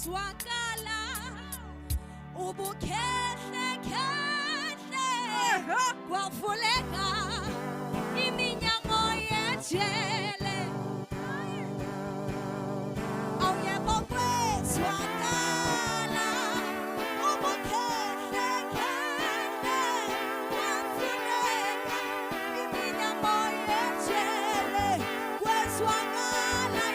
kwezwakala ubukhehle khehle kwavuleka iminyango yejele awuyebo kwezwakala ubukhehle khehle kwavuleka iminyango yejele kwezwakala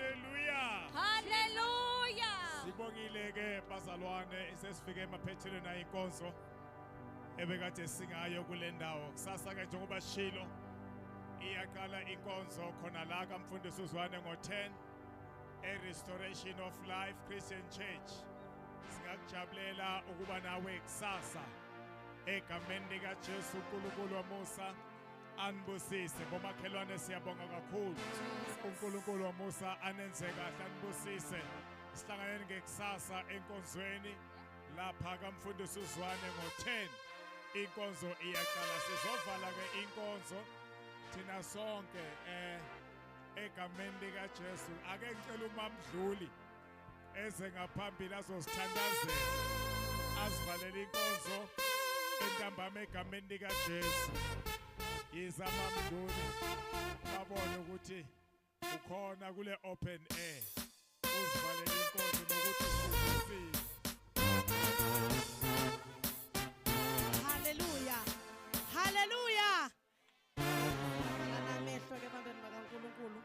Hallelujah. Hallelujah. Sibongile ke bazalwane sesifike emaphethelweni ayinkonzo ebekade singayo kule ndawo. Kusasa ke njengoba shilo iyaqala inkonzo khona la kaMfundisi uZwane ngo10 Restoration of Life Christian Church. Singakujabulela ukuba nawe kusasa egameni lika Jesu uNkulunkulu waMusa anibusise. Bomakhelwane siyabonga kakhulu. uNkulunkulu waMusa anenze kahle anibusise. Sihlanganeni ngekusasa enkonzweni lapha kaMfundisi uZwane ngo10 inkonzo iyaqala. Sizovala ke inkonzo thina sonke egameni lika Jesu. Ake ngicela uMamdluli eze ngaphambili azosithandazela asivalele inkonzo entambama egameni lika Jesu. Yiza Mamdluli babone ukuthi ukhona kule open air. Uzivalele inkonzo nokuthi sisizwe. Hallelujah. Hallelujah. Amehlo ke bantwana bakaNkulunkulu.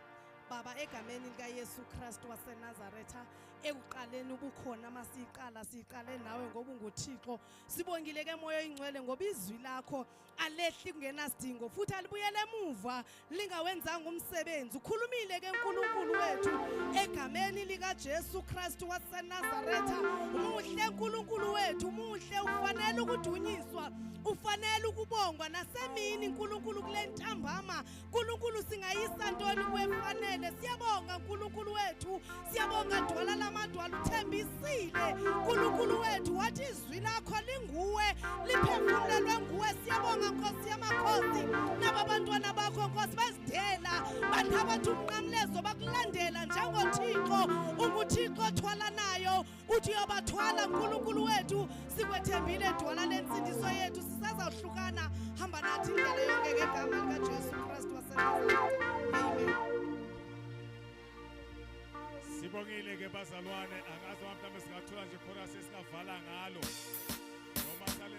Baba egameni lika Yesu Kristu waseNazaretha ekuqaleni ubukhona masiqale nawe ngoba unguThixo. Sibongile ke moyo ingcwele ngoba izwi lakho alehli kungenasidingo futhi alibuyele emuva lingawenzanga umsebenzi. Ukhulumile ke uNkulunkulu wethu egameni lika Jesu Kristu waseNazaretha. Umuhle uNkulunkulu wethu, umuhle, ufanele ukudunyiswa, ufanele ukubongwa nasemini uNkulunkulu kule ntambama. uNkulunkulu singayisa ntoni kwefanele. Siyabonga uNkulunkulu wethu, siyabonga dwala lamadwala uthembisile. uNkulunkulu wethu wathi izwi lakho linguwe, liphefumulelwe nguwe. Siyabonga Nkosi yamakhosi nabantwana bakho Nkosi bazidela bantabathu umnqamlezo bakulandela njengoThixo. UnguThixo othwala nayo uthi uyobathwala uNkulunkulu wethu. Sikwethembile dwala lensindiso yethu, sisazawuhlukana. Hamba nathi indlela yonke ngegama lika Jesu Kristu waseNazaretha. Amen. Sibongile ke bazalwane, angazi mhlawumbe singathola nje chorus esingavala ngalo noma sale